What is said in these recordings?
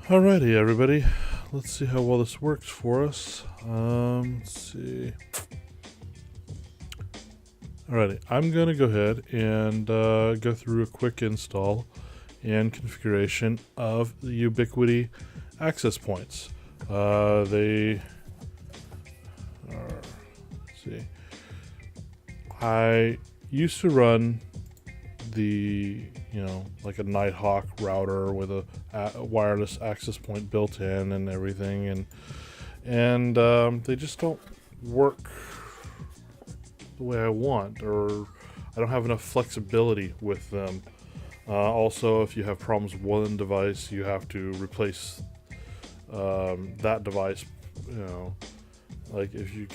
Alrighty, everybody. Let's see how well this works for us. Let's see. Alrighty, I'm going to go ahead and go through a quick install and configuration of the Ubiquiti access points. They are, let's see. I used to run the, like a Nighthawk router with a wireless access point built in and everything, and they just don't work the way I want, or I don't have enough flexibility with them. Also, if you have problems with one device, you have to replace that device. Like if you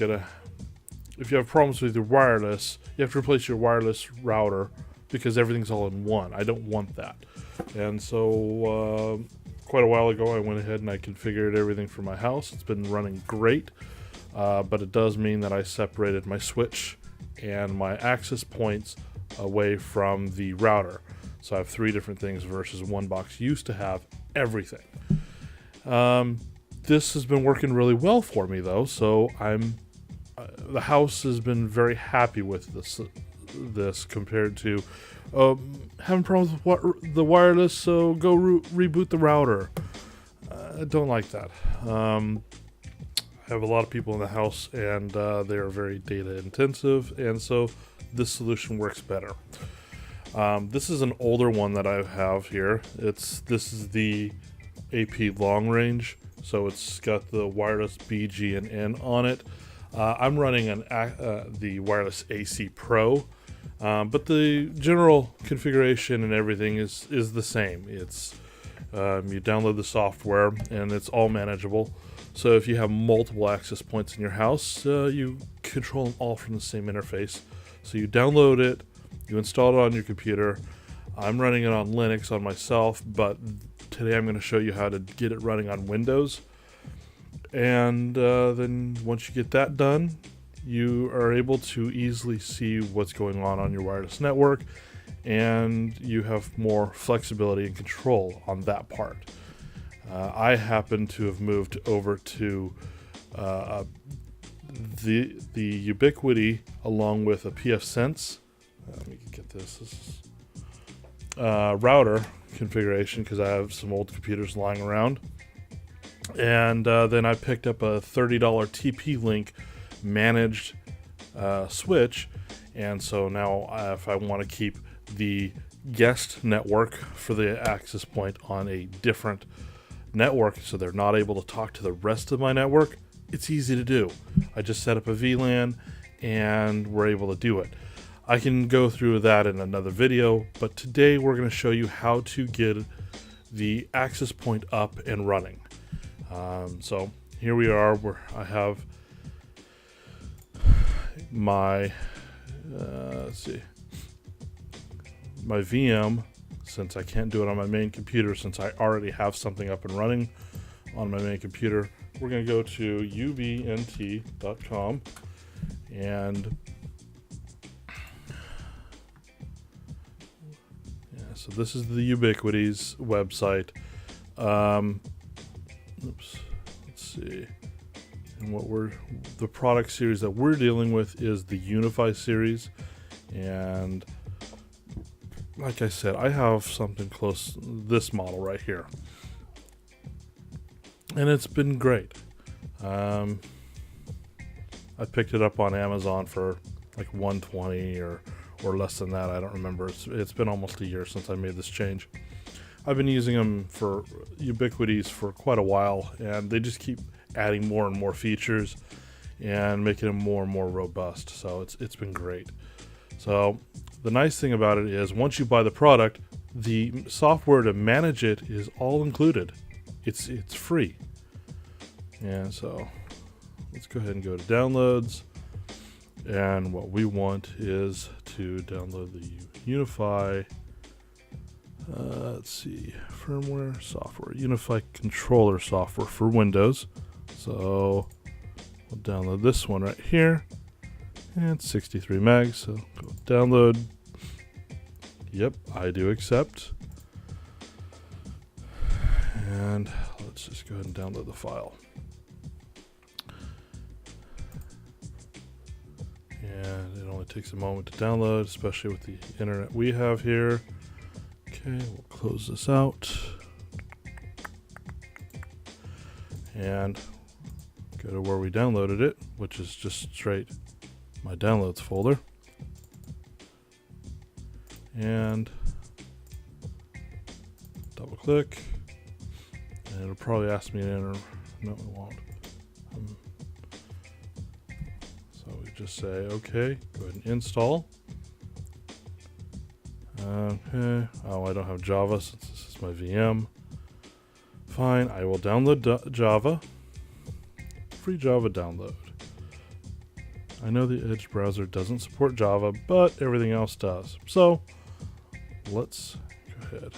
have problems with your wireless, you have to replace your wireless router because everything's all in one. I don't want that. And so quite a while ago I went ahead and I configured everything for my house. It's been running great, but it does mean that I separated my switch and my access points away from the router. So I have 3 different things versus one box used to have everything. This has been working really well for me though, so the house has been very happy with this compared to having problems with the wireless, so go reboot the router. I don't like that. I have a lot of people in the house and they are very data intensive, and so this solution works better. This is an older one that I have here. This is the AP long range, so it's got the wireless B, G, and N on it. I'm running the wireless AC Pro, but the general configuration and everything is the same. It's you download the software and it's all manageable. So if you have multiple access points in your house, you control them all from the same interface. So you download it, you install it on your computer. I'm running it on Linux on myself, but today I'm going to show you how to get it running on Windows. And then once you get that done, you are able to easily see what's going on your wireless network, and you have more flexibility and control on that part. I happen to have moved over to the Ubiquiti along with a pfSense. Let me get this router configuration because I have some old computers lying around. And then I picked up a $30 TP-Link managed switch, and so now if I want to keep the guest network for the access point on a different network so they're not able to talk to the rest of my network, it's easy to do. I just set up a VLAN and we're able to do it. I can go through that in another video, but today we're going to show you how to get the access point up and running. So here we are, where I have my my VM, since I can't do it on my main computer, since I already have something up and running on my main computer. We're going to go to ubnt.com and so this is the Ubiquiti's website. Let's see. And the product series that we're dealing with is the Unify series. And like I said, I have something close, this model right here. And it's been great. I picked it up on Amazon for like $120 or less than that. I don't remember. It's been almost a year since I made this change. I've been using them for Ubiquities for quite a while, and they just keep adding more and more features and making them more and more robust. So it's been great. So the nice thing about it is once you buy the product, the software to manage it is all included. It's free. And so let's go ahead and go to downloads. And what we want is to download the Unify. Let's see, firmware software, Unify controller software for Windows. So we'll download this one right here, and it's 63 megs. So go download. Yep, I do accept. And let's just go ahead and download the file. And it only takes a moment to download, especially with the internet we have here. Okay, we'll close this out. And go to where we downloaded it, which is just straight my downloads folder. And double click. And it'll probably ask me to enter. No, it won't. So we just say, okay, go ahead and install. Okay. Oh, I don't have Java since this is my VM. Fine, I will download Java. Free Java download. I know the Edge browser doesn't support Java, but everything else does. So let's go ahead.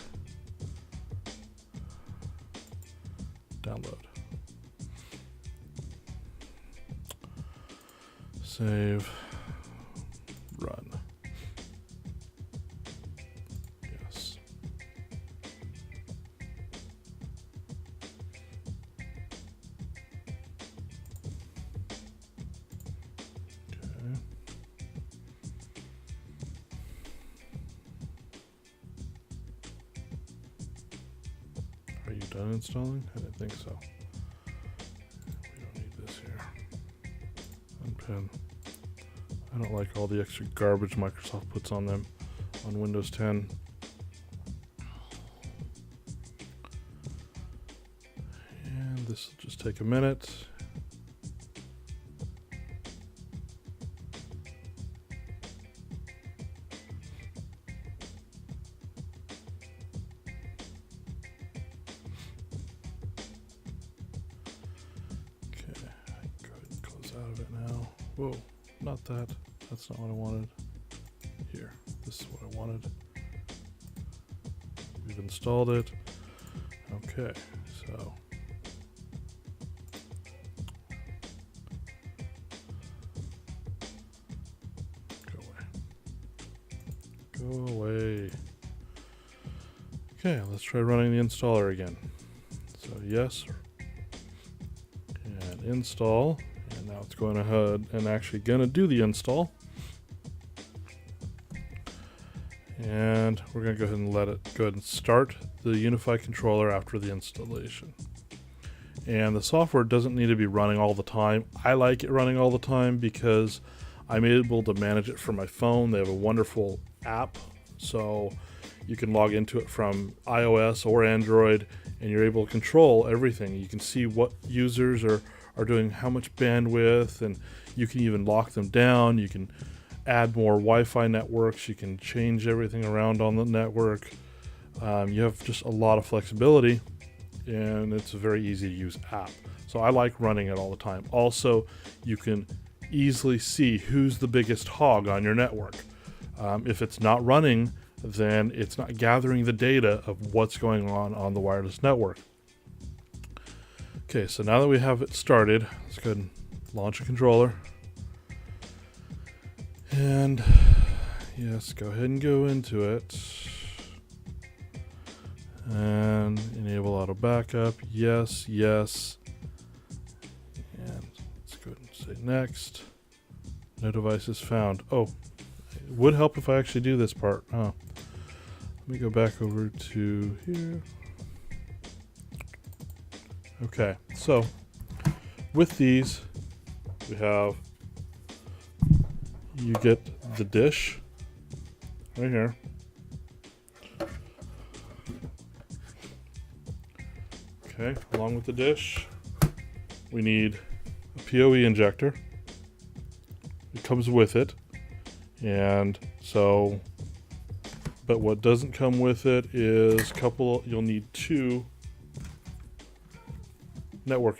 Download. Save. Run. Yes. Okay. Are you done installing? I didn't think so. We don't need this here. Unpin. I don't like all the extra garbage Microsoft puts on them on Windows 10. And this will just take a minute. Okay, go ahead and close out of it now. Whoa, not that. That's not what I wanted. Here, this is what I wanted. We've installed it. Okay, so go away. Okay, let's try running the installer again. So yes, and install. And now it's going ahead and actually going to do the install. And we're going to go ahead and let it go ahead and start the Unify controller after the installation. And the software doesn't need to be running all the time. I like it running all the time because I'm able to manage it from my phone. They have a wonderful app, so you can log into it from iOS or Android, and you're able to control everything. You can see what users are doing, how much bandwidth, and you can even lock them down. You can add more Wi-Fi networks. You can change everything around on the network. You have just a lot of flexibility, and it's a very easy to use app. So I like running it all the time. Also, you can easily see who's the biggest hog on your network. If it's not running, then it's not gathering the data of what's going on the wireless network. Okay, so now that we have it started, let's go ahead and launch a controller. And yes, go ahead and go into it. And enable auto backup. Yes, yes. And let's go ahead and say next. No devices found. Oh, it would help if I actually do this part. Oh. Let me go back over to here. Okay, so with these, we have, you get the dish right here. Okay, along with the dish, we need a PoE injector. It comes with it. And so, but what doesn't come with it is you'll need two network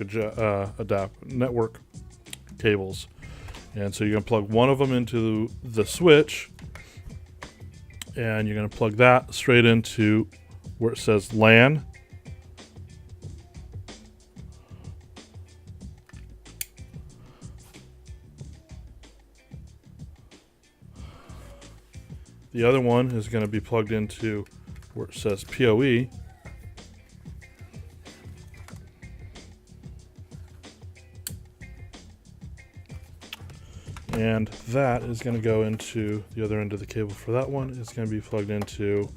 network cables. And so you're going to plug one of them into the switch, and you're going to plug that straight into where it says LAN. The other one is going to be plugged into where it says PoE. And that is going to go into the other end of the cable for that one. It's going to be plugged into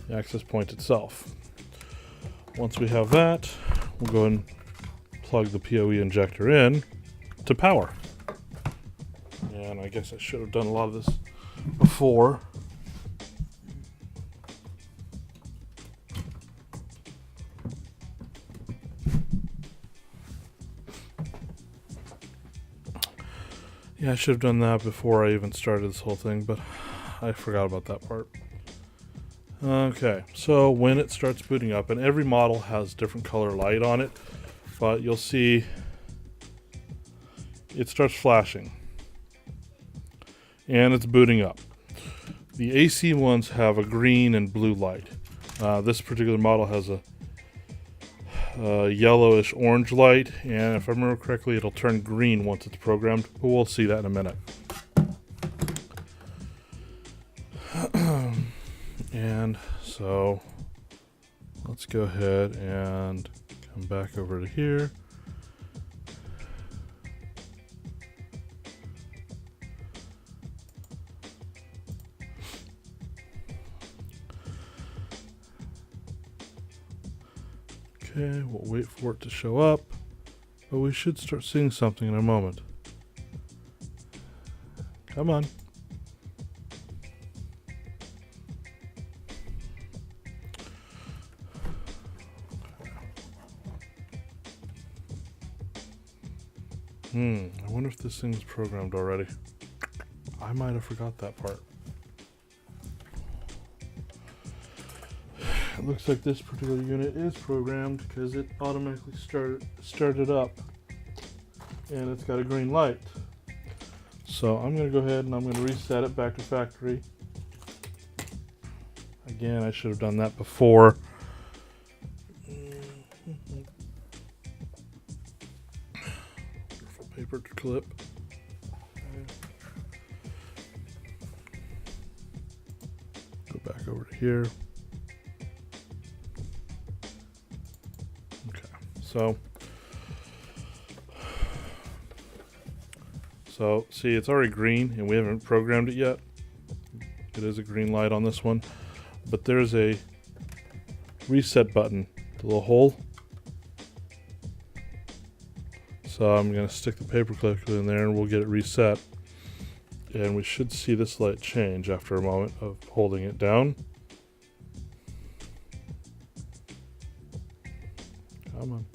the access point itself. Once we have that, we'll go and plug the PoE injector in to power. And I guess I should have done a lot of this before. Yeah, I should have done that before I even started this whole thing, but I forgot about that part. Okay, so when it starts booting up, and every model has different color light on it, but you'll see it starts flashing. And it's booting up. The AC ones have a green and blue light. This particular model has a yellowish orange light, and if I remember correctly, it'll turn green once it's programmed, but we'll see that in a minute. And so let's go ahead and come back over to here. Okay, we'll wait for it to show up, but we should start seeing something in a moment. Come on. I wonder if this thing's programmed already. I might have forgot that part. It looks like this particular unit is programmed because it automatically started up and it's got a green light. So I'm going to go ahead and I'm going to reset it back to factory. Again, I should have done that before. Wonderful paper clip. Go back over to here. So see, it's already green and we haven't programmed it yet. It is a green light on this one, but there's a reset button, the little hole. So I'm going to stick the paperclip in there and we'll get it reset. And we should see this light change after a moment of holding it down. Come on.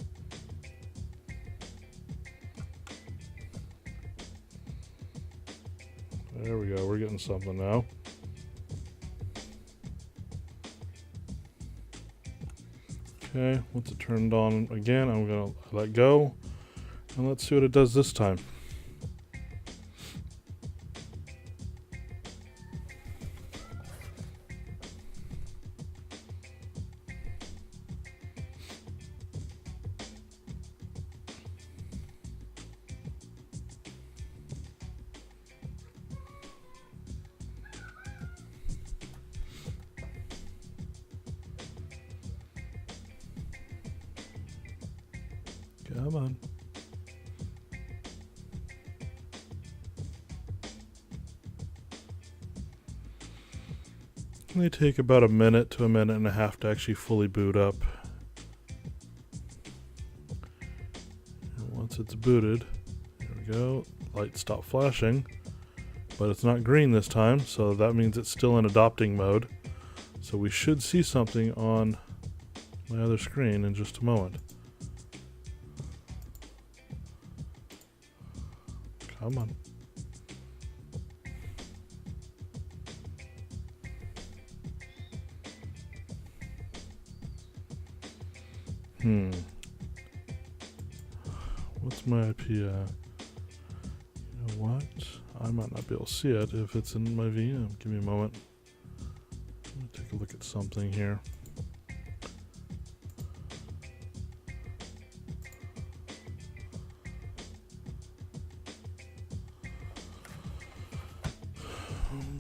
There we go, we're getting something now. Okay, once it turned on again, I'm gonna let go. And let's see what it does this time. Come on. They take about a minute to a minute and a half to actually fully boot up. And once it's booted, there we go, light stopped flashing, but it's not green this time, so that means it's still in adopting mode. So we should see something on my other screen in just a moment. Come on. What's my IP? You know what? I might not be able to see it if it's in my VM. Give me a moment. Let me take a look at something here.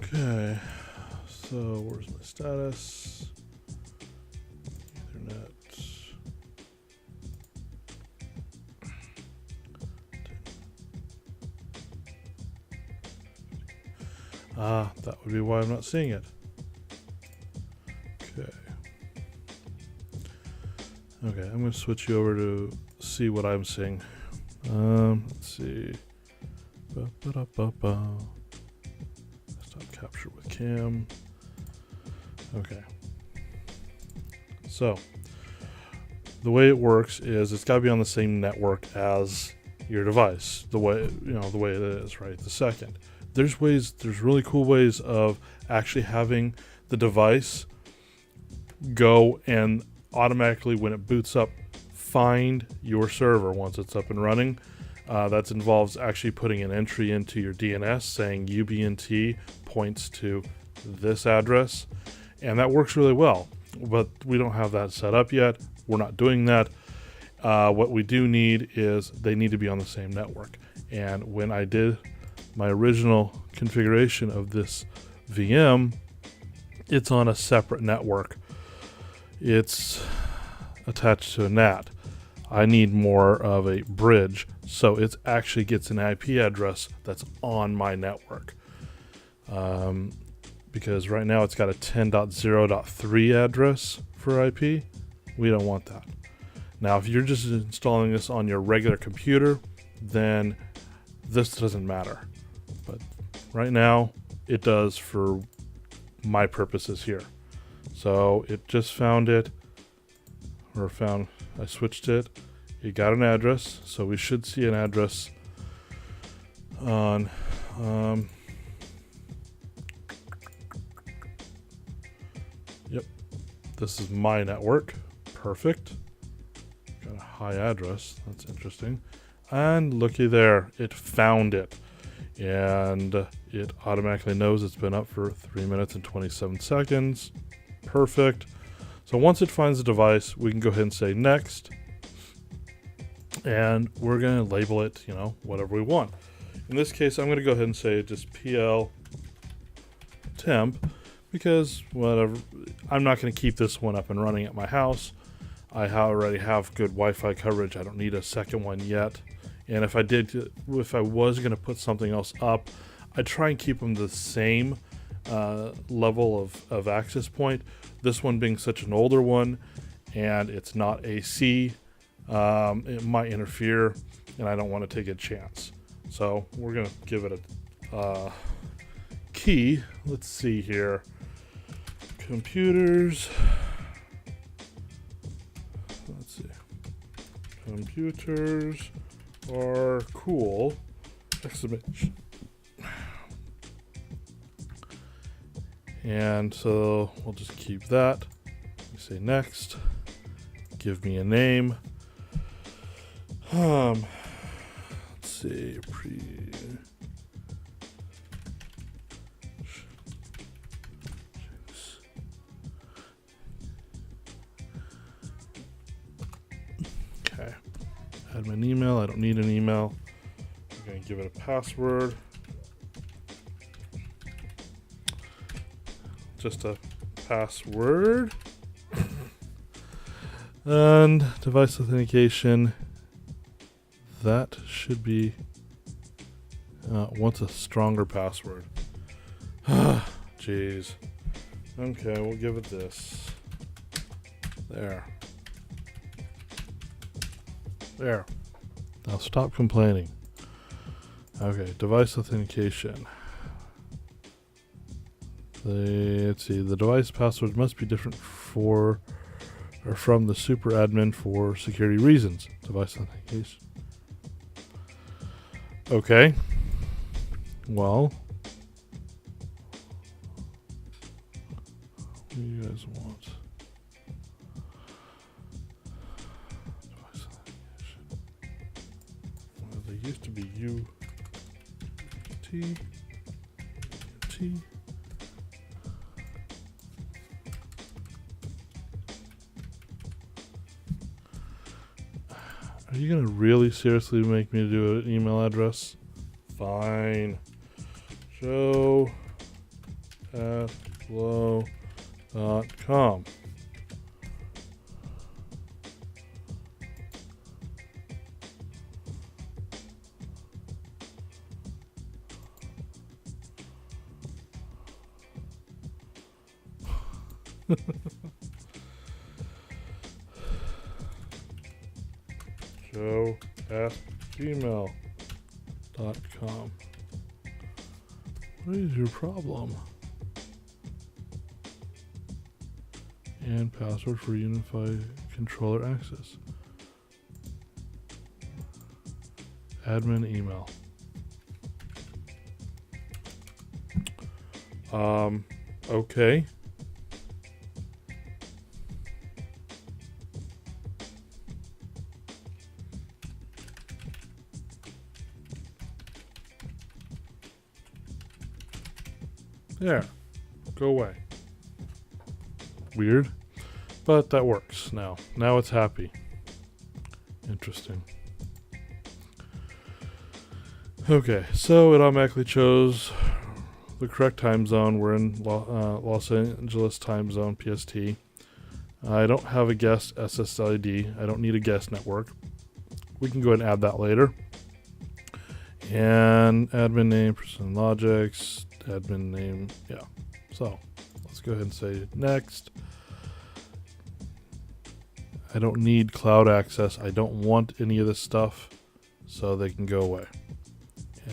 Okay, so where's my status? Ethernet. That would be why I'm not seeing it. Okay, I'm going to switch you over to see what I'm seeing. Let's see. Desktop capture with cam. Okay. So, the way it works is it's got to be on the same network as your device. The way it is, right? The second. There's really cool ways of actually having the device go and automatically, when it boots up, find your server once it's up and running. That involves actually putting an entry into your DNS saying Ubiquiti points to this address, and that works really well. But we don't have that set up yet. We're not doing that. What we do need is they need to be on the same network. And when I did my original configuration of this VM, it's on a separate network. It's attached to a NAT. I need more of a bridge, so it actually gets an IP address that's on my network. Because right now it's got a 10.0.3 address for IP. We don't want that. Now, if you're just installing this on your regular computer, then this doesn't matter. But right now, it does for my purposes here. So it just found it, I switched it. It got an address, so we should see an address on, yep, this is my network. Perfect. Got a high address, that's interesting. And looky there, it found it. And it automatically knows it's been up for 3 minutes and 27 seconds. Perfect. So once it finds the device, we can go ahead and say next. And we're going to label it, whatever we want. In this case, I'm going to go ahead and say just PL temp, because whatever, I'm not going to keep this one up and running at my house. I already have good Wi-Fi coverage. I don't need a second one yet. And if I was going to put something else up, I'd try and keep them the same level of access point. This one being such an older one, and it's not AC, it might interfere, and I don't want to take a chance. So we're going to give it a key. Let's see here. Computers. Let's see. Computers are cool! Exclamation. And so we'll just keep that. We say next. Give me a name. Let's see. Okay. Add my email. I don't need an email. I'm going to give it a password. Just a password. And device authentication. That should be wants a stronger password. Jeez. Okay, we'll give it this. There. Now stop complaining. Okay, device authentication. Let's see, the device password must be different from the super admin for security reasons. Device authentication. Okay. Well, what do you guys want? Device authentication. Well, they used to be T. Are you going to really seriously make me do an email address? Fine. show@flow.com. joe@gmail.com. What is your problem? And password for Unify controller access. Admin email. Okay. There. Go away. Weird. But that works now. Now it's happy. Interesting. Okay, so it automatically chose the correct time zone. We're in Los Angeles time zone, PST. I don't have a guest SSID. I don't need a guest network. We can go ahead and add that later. And admin name, percent logics, admin name, yeah. So let's go ahead and say next. I don't need cloud access. I don't want any of this stuff, so they can go away.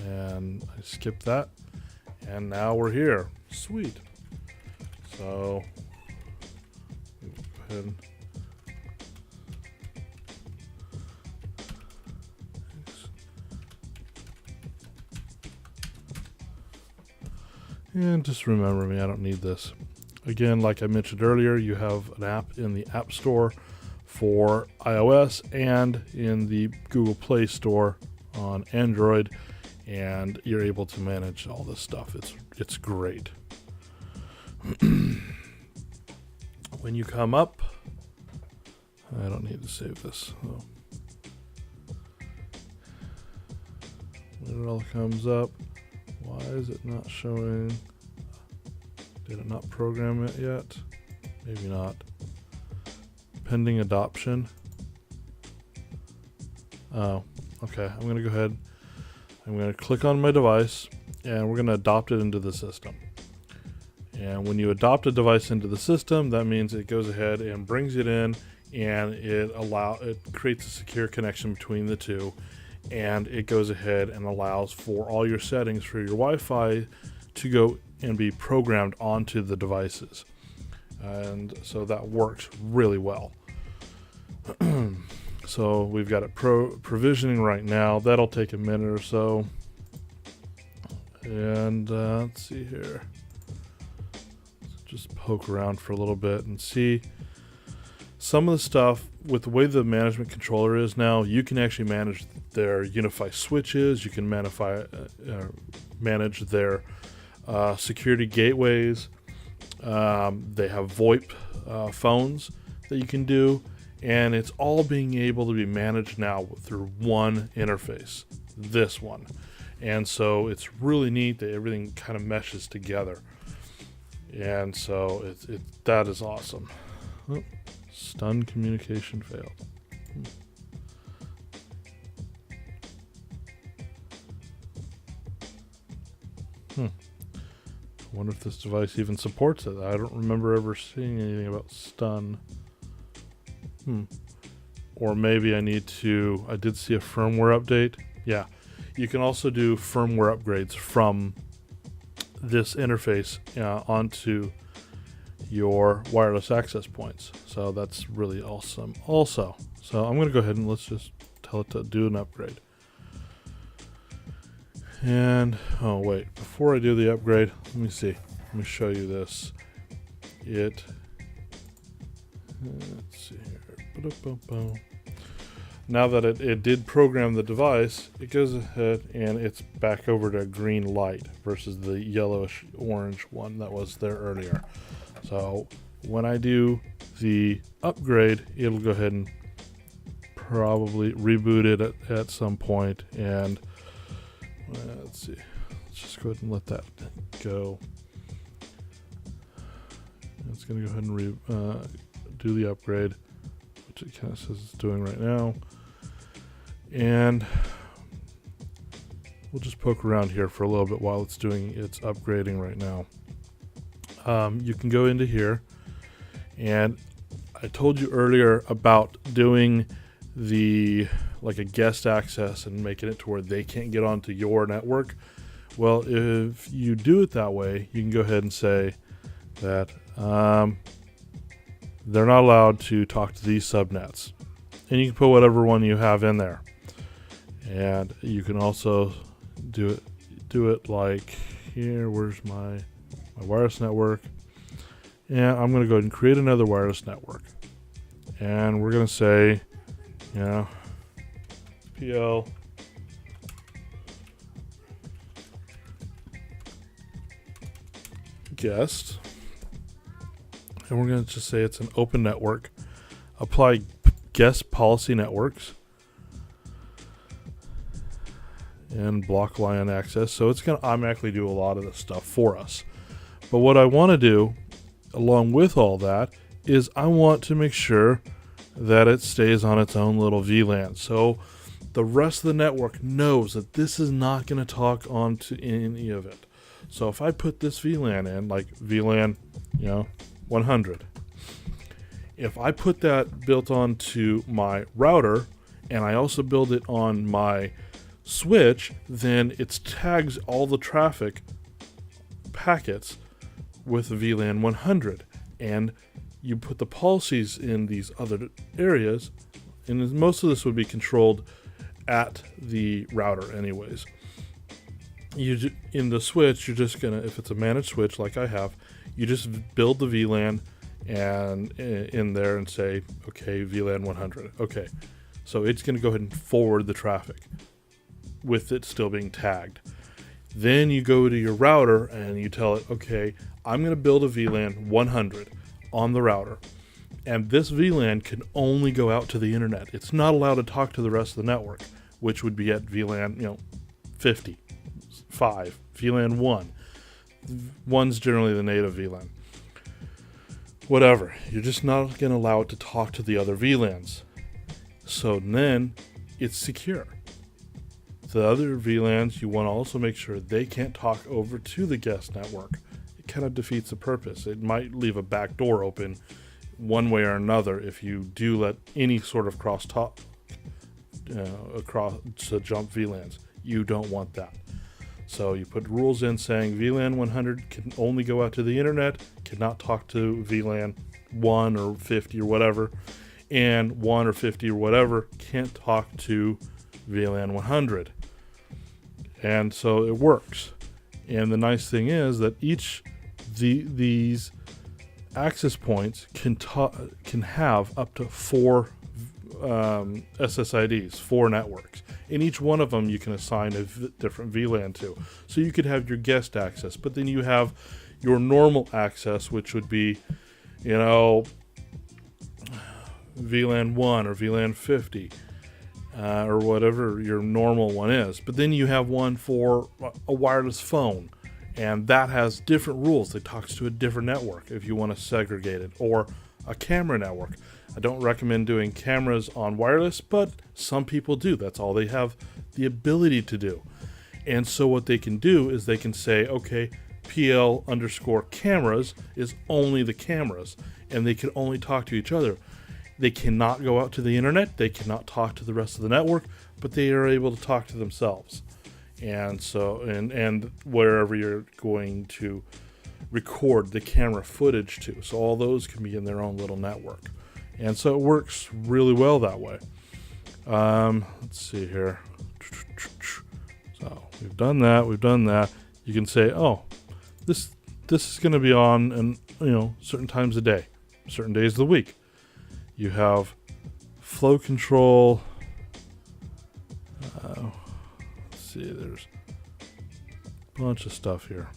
And I skip that. And now we're here. Sweet. So go ahead and just remember me, I don't need this. Again, like I mentioned earlier, you have an app in the App Store for iOS and in the Google Play Store on Android, and you're able to manage all this stuff. It's great. When you come up, I don't need to save this. Oh. When it all comes up, why is it not showing? Did it not program it yet? Maybe not. Pending adoption. Oh, okay. I'm going to go ahead. I'm going to click on my device, and we're going to adopt it into the system. And when you adopt a device into the system, that means it goes ahead and brings it in, and it creates a secure connection between the two, and it goes ahead and allows for all your settings for your Wi-Fi to go and be programmed onto the devices. And so that works really well. So we've got it provisioning right now. That'll take a minute or so. And let's see here. Let's just poke around for a little bit and see some of the stuff. With the way the management controller is now, you can actually manage their Unify switches. You can manage their security gateways. They have VoIP phones that you can do. And it's all being able to be managed now through one interface, this one. And so it's really neat that everything kind of meshes together. And so that is awesome. Oh, stun communication failed. I wonder if this device even supports it. I don't remember ever seeing anything about stun. Or maybe I did see a firmware update. Yeah, you can also do firmware upgrades from this interface onto your wireless access points. So that's really awesome also. So I'm going to go ahead and let's just tell it to do an upgrade. And, oh wait, before I do the upgrade, let me see. Let me show you this. Let's see here. Now that it did program the device, it goes ahead and it's back over to green light versus the yellowish orange one that was there earlier. So when I do the upgrade, it'll go ahead and probably reboot it at some point. And let's see, let's just go ahead and let that go. It's going to go ahead and do the upgrade, which it kind of says it's doing right now. And we'll just poke around here for a little bit while it's doing its upgrading right now. You can go into here And I told you earlier about doing like a guest access and making it to where they can't get onto your network. Well, if you do it that way, you can go ahead and say that they're not allowed to talk to these subnets. And you can put whatever one you have in there. And you can also do it like here. Where's my wireless network? And I'm going to go ahead and create another wireless network. And we're going to say, PL guest. And we're going to just say it's an open network. Apply guest policy networks. And block LAN access. So it's going to automatically do a lot of this stuff for us. But what I want to do, along with all that, is I want to make sure that it stays on its own little VLAN. So the rest of the network knows that this is not going to talk on to any of it. So if I put this VLAN in, like VLAN, 100, if I put that built onto my router and I also build it on my switch, then it tags all the traffic packets with VLAN 100, and you put the policies in these other areas, and most of this would be controlled at the router anyways. In the switch, you're just gonna, if it's a managed switch like I have, you just build the VLAN and in there and say, okay, VLAN 100. Okay, so it's gonna go ahead and forward the traffic with it still being tagged. Then you go to your router and you tell it, okay, I'm going to build a VLAN 100 on the router. And this VLAN can only go out to the internet. It's not allowed to talk to the rest of the network, which would be at VLAN, 50, 5, VLAN 1. 1's generally the native VLAN. Whatever. You're just not going to allow it to talk to the other VLANs. So then it's secure. The other VLANs, you want to also make sure they can't talk over to the guest network. It kind of defeats the purpose. It might leave a back door open one way or another if you do let any sort of cross-talk across to jump VLANs. You don't want that. So you put rules in saying VLAN 100 can only go out to the internet, cannot talk to VLAN 1 or 50 or whatever, and 1 or 50 or whatever can't talk to VLAN 100. And so it works. And the nice thing is that each these access points can have up to 4 SSIDs, 4 networks. And each one of them you can assign a different VLAN to. So you could have your guest access, but then you have your normal access, which would be, VLAN 1 or VLAN 50. Or whatever your normal one is. But then you have one for a wireless phone, and that has different rules. It talks to a different network if you want to segregate it, or a camera network. I don't recommend doing cameras on wireless, but some people do. That's all they have the ability to do. And so what they can do is they can say, okay, PL_cameras is only the cameras, and they can only talk to each other. They cannot go out to the internet. They cannot talk to the rest of the network, but they are able to talk to themselves. And so, and wherever you're going to record the camera footage to. So all those can be in their own little network. And so it works really well that way. Let's see here. So we've done that. You can say, oh, this is going to be on and certain times a day, certain days of the week. You have flow control. Let's see, there's a bunch of stuff here.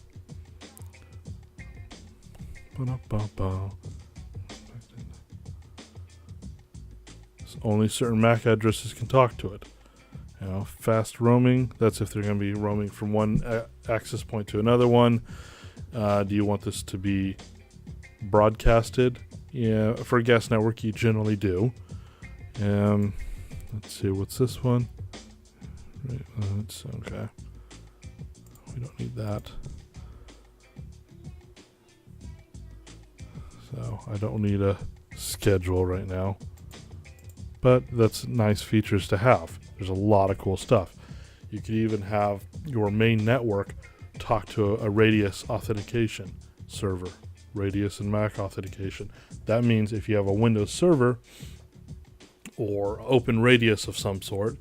Only certain MAC addresses can talk to it. Fast roaming, that's if they're going to be roaming from one access point to another one. Do you want this to be broadcasted? Yeah, for a guest network, you generally do. Let's see, what's this one? Right, that's okay. We don't need that. So I don't need a schedule right now. But that's nice features to have. There's a lot of cool stuff. You could even have your main network talk to a Radius authentication server. Radius and Mac authentication. That means if you have a Windows server or open Radius of some sort,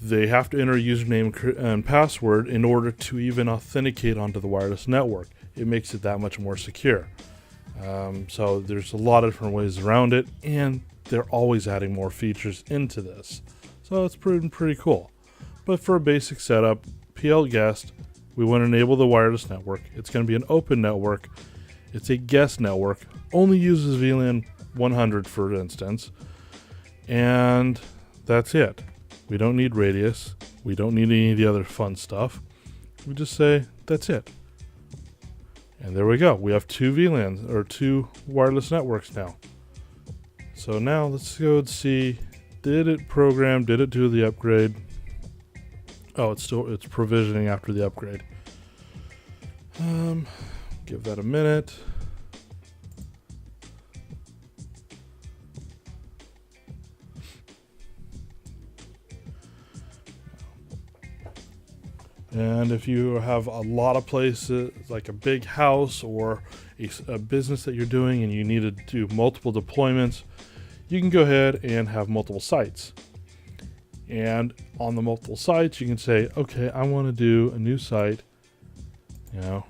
they have to enter a username and password in order to even authenticate onto the wireless network. It makes it that much more secure. So there's a lot of different ways around it, and they're always adding more features into this. So it's pretty cool. But for a basic setup, PL guest, we want to enable the wireless network. It's going to be an open network. It's a guest network. Only uses VLAN 100, for instance. And that's it. We don't need Radius. We don't need any of the other fun stuff. We just say, that's it. And there we go. We have 2 VLANs, or 2 wireless networks now. So now let's go and see, did it program, did it do the upgrade? Oh, it's provisioning after the upgrade. Give that a minute. And if you have a lot of places, like a big house or a business that you're doing and you need to do multiple deployments, you can go ahead and have multiple sites. And on the multiple sites, you can say, okay, I want to do a new site, you know,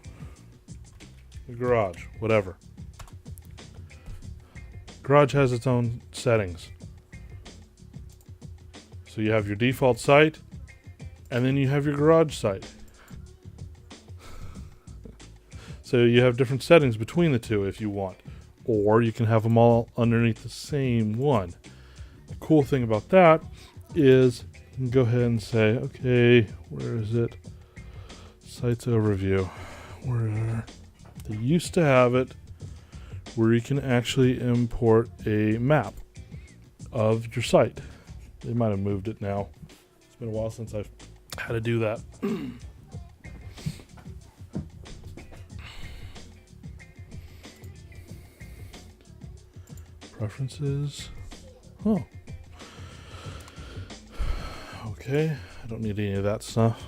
the garage, whatever. Garage has its own settings. So you have your default site, and then you have your garage site. So you have different settings between the two if you want. Or you can have them all underneath the same one. The cool thing about that is you can go ahead and say, okay, where is it? Sites overview. Where they used to have it where you can actually import a map of your site. They might have moved it now. It's been a while since I've had to do that. Preferences. Oh. Okay, I don't need any of that stuff.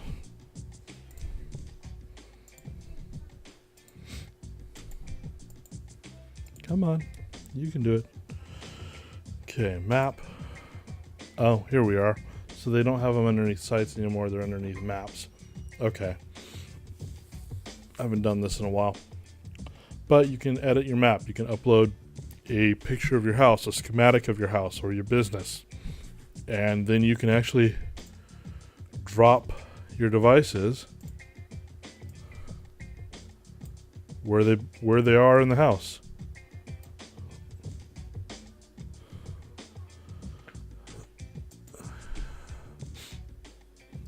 Come on, you can do it. Okay, map. Oh, here we are. So they don't have them underneath sites anymore, they're underneath maps. Okay. I haven't done this in a while. But you can edit your map. You can upload a picture of your house, a schematic of your house or your business. And then you can actually drop your devices where they are in the house.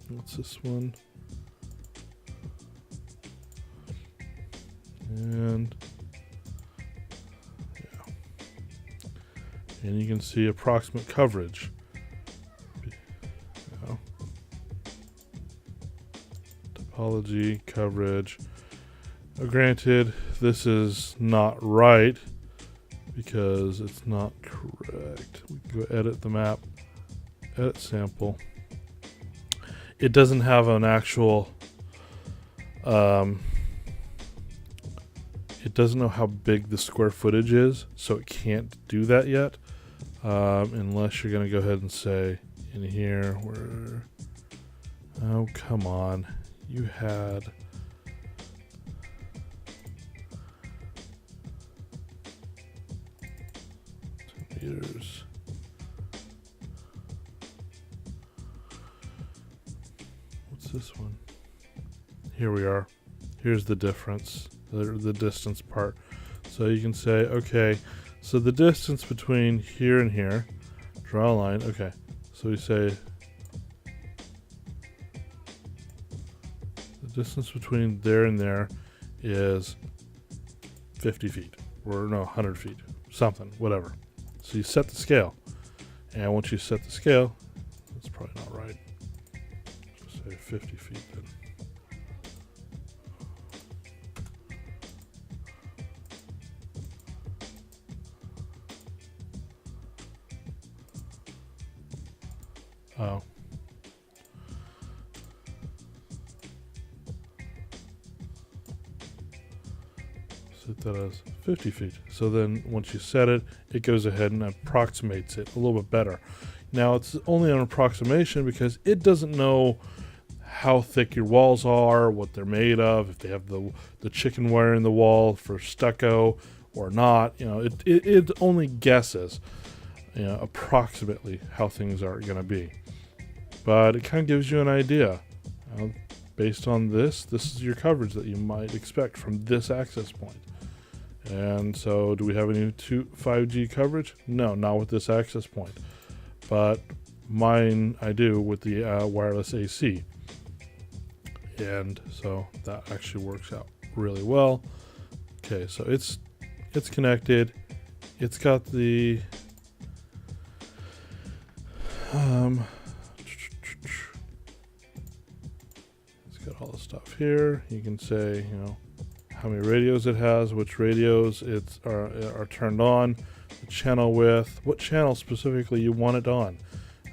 What's this one? And yeah. And you can see approximate coverage. Yeah. Topology, coverage. Now, granted, this is not right because it's not correct. We can go edit the map, edit sample. It doesn't have an actual, it doesn't know how big the square footage is, so it can't do that yet, unless you're going to go ahead and say in here where, oh, come on, you had, meters. This one. Here we are. Here's the difference, the distance part. So you can say, okay, so the distance between here and here, draw a line. Okay, so we say the distance between there and there is 50 feet, or no, 100 feet, something, whatever. So you set the scale, and once you set the scale, that's probably not right. Say 50 feet then. Oh. Set that as 50 feet. So then once you set it, it goes ahead and approximates it a little bit better. Now it's only an approximation because it doesn't know how thick your walls are, what they're made of, if they have the chicken wire in the wall for stucco or not. You know, it only guesses, you know, approximately how things are going to be. But it kind of gives you an idea. Based on this is your coverage that you might expect from this access point. And so do we have any 5G coverage? No, not with this access point. But mine I do with the wireless AC. And so that actually works out really well. Okay, so it's connected. It's got the it's got all the stuff here. You can say, you know, how many radios it has, which radios are turned on, the channel width, what channel specifically you want it on.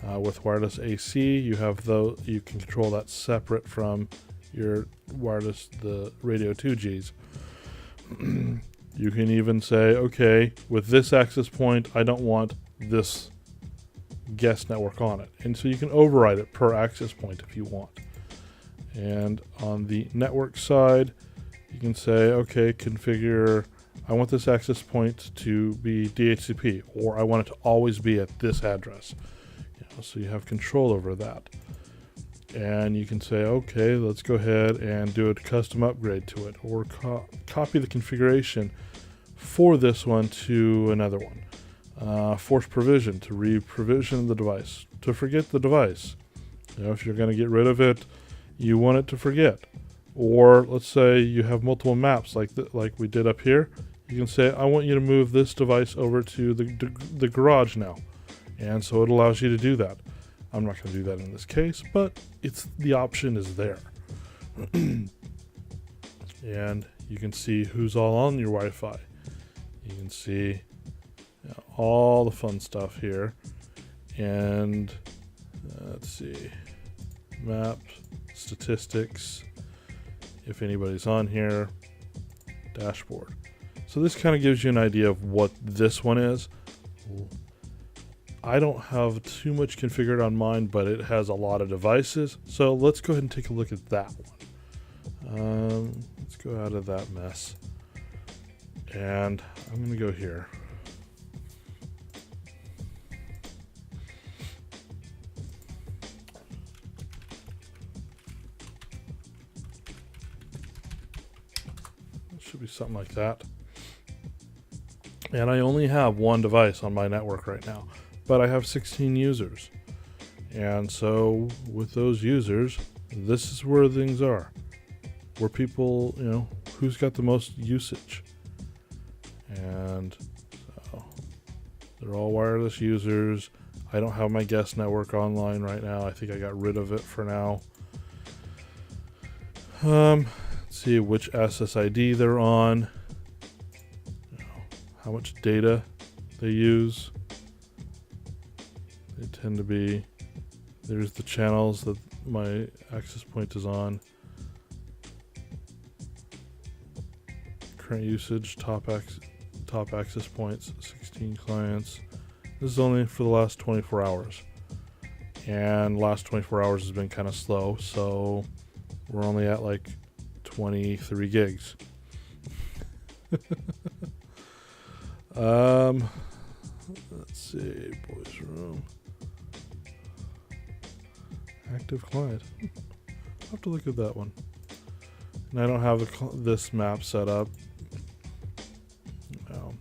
With wireless AC, you can control that separate from your wireless, the radio 2Gs. You can even say, okay, with this access point, I don't want this guest network on it. And so you can override it per access point if you want. And on the network side, you can say, okay, configure, I want this access point to be DHCP, or I want it to always be at this address. You know, so you have control over that. And you can say, okay, let's go ahead and do a custom upgrade to it, or copy the configuration for this one to another one. Force provision, to re-provision the device, to forget the device. You know, if you're going to get rid of it, you want it to forget. Or let's say you have multiple maps like we did up here. You can say, I want you to move this device over to the garage now. And so it allows you to do that. I'm not going to do that in this case, but the option is there. And you can see who's all on your Wi-Fi. You can see, you know, all the fun stuff here. And let's see, maps, statistics, if anybody's on here, dashboard. So this kind of gives you an idea of what this one is. I don't have too much configured on mine, but it has a lot of devices. So let's go ahead and take a look at that one. Let's go out of that mess. And I'm going to go here. It should be something like that. And I only have one device on my network right now, but I have 16 users. And so with those users, this is where things are. Where people, you know, who's got the most usage. And so they're all wireless users. I don't have my guest network online right now. I think I got rid of it for now. Let's see which SSID they're on. How much data they use. They tend to be, there's the channels that my access point is on. Current usage, top access points, 16 clients. This is only for the last 24 hours. And last 24 hours has been kind of slow, so we're only at like 23 gigs. Let's see, boys room. Active client. I'll have to look at that one. And I don't have this map set up. No.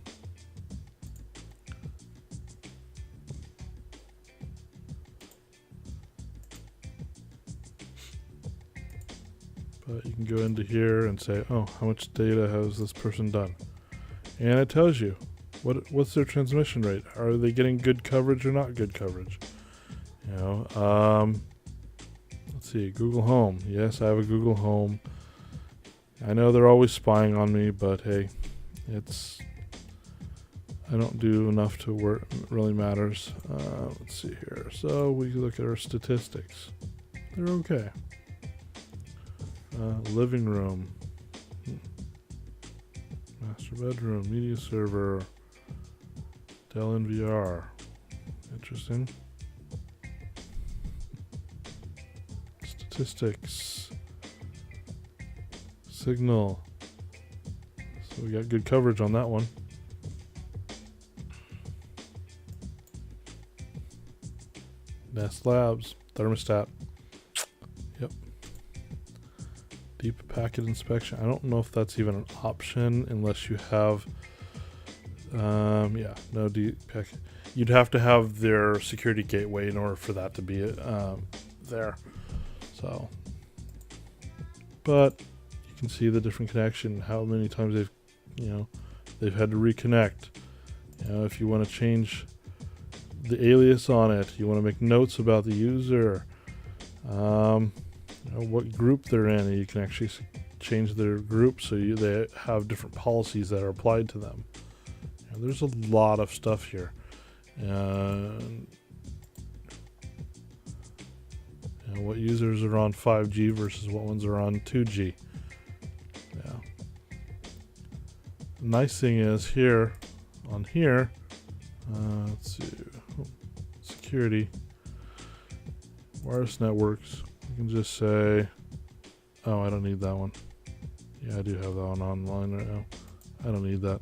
But you can go into here and say, oh, how much data has this person done? And it tells you. What's their transmission rate? Are they getting good coverage or not good coverage? You know, let's see, Google Home. Yes, I have a Google Home. I know they're always spying on me, but hey, it's I don't do enough to where it really matters. Let's see here. So we look at our statistics. They're okay. Living room. Master bedroom. Media server. Dell NVR. Interesting. Statistics. Signal. So we got good coverage on that one. Nest Labs. Thermostat. Yep. Deep packet inspection. I don't know if that's even an option unless you have yeah, no deep packet. You'd have to have their security gateway in order for that to be there. So, but you can see the different connection, how many times they've had to reconnect. If you want to change the alias on it, you want to make notes about the user, what group they're in, and you can actually change their group so they have different policies that are applied to them. There's a lot of stuff here. What users are on 5G versus what ones are on 2G. Yeah. The nice thing is here, let's see, security, wireless networks. You can just say, oh, I don't need that one. Yeah, I do have that one online right now. I don't need that.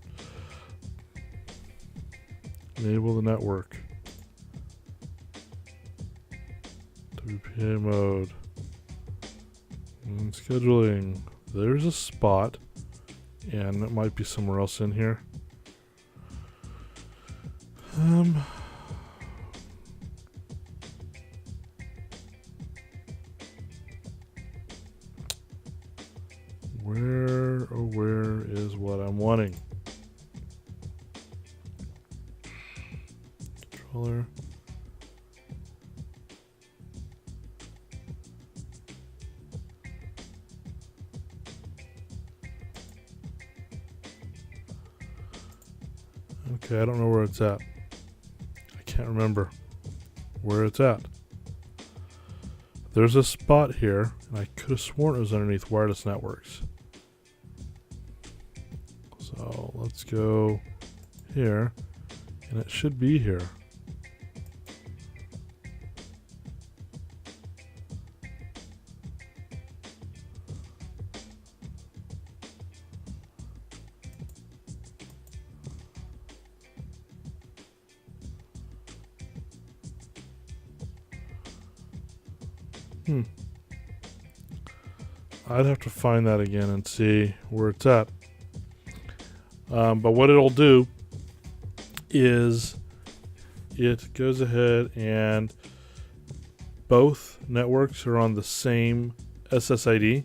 Enable the network. WPA mode. And scheduling. There's a spot, and it might be somewhere else in here. Where is what I'm wanting? Controller. Okay, I don't know where it's at. I can't remember where it's at. There's a spot here, and I could have sworn it was underneath wireless networks. So let's go here, and it should be here. I'd have to find that again and see where it's at. But what it'll do is it goes ahead and both networks are on the same SSID.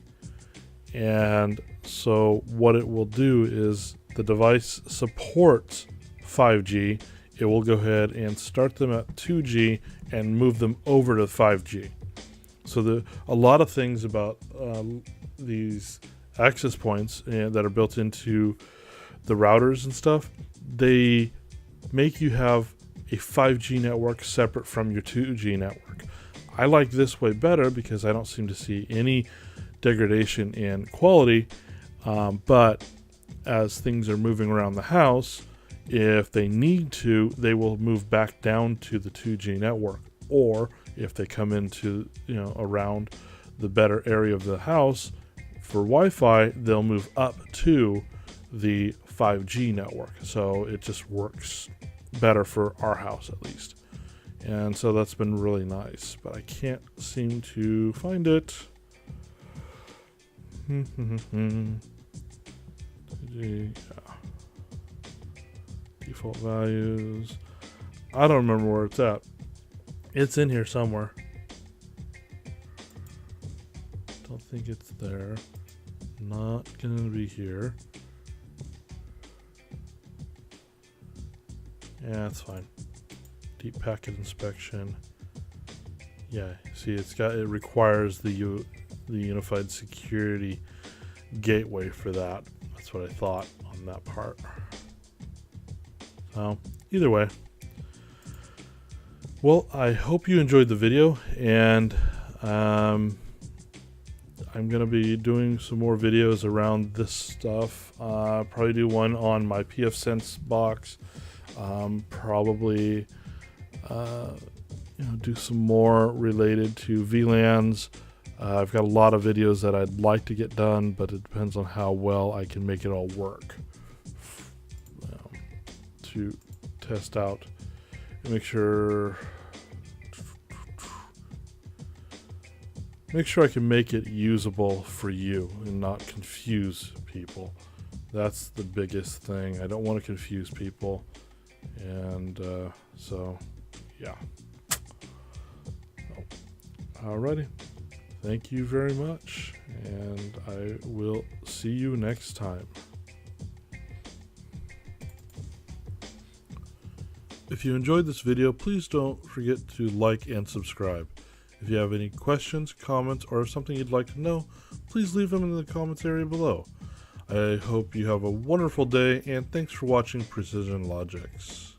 And so what it will do is the device supports 5G. It will go ahead and start them at 2G and move them over to 5G. So a lot of things about these access points that are built into the routers and stuff, they make you have a 5G network separate from your 2G network. I like this way better because I don't seem to see any degradation in quality, but as things are moving around the house, if they need to, they will move back down to the 2G network, or if they come into around the better area of the house for Wi-Fi, they'll move up to the 5G network. So it just works better for our house at least. And so that's been really nice, but I can't seem to find it. Yeah. Default values. I don't remember where it's at. It's in here somewhere. Don't think it's there. Not gonna be here. Yeah, it's fine. Deep packet inspection. Yeah, see, it requires the unified security gateway for that. That's what I thought on that part. Either way, well, I hope you enjoyed the video, and I'm going to be doing some more videos around this stuff. Probably do one on my pfSense box. Probably do some more related to VLANs. I've got a lot of videos that I'd like to get done, but it depends on how well I can make it all work to test out and make sure I can make it usable for you and not confuse people. That's the biggest thing. I don't want to confuse people, and so yeah. Alrighty. Thank you very much, and I will see you next time. If you enjoyed this video, please don't forget to like and subscribe. If you have any questions, comments, or something you'd like to know, please leave them in the comments area below. I hope you have a wonderful day, and thanks for watching Precision Logics.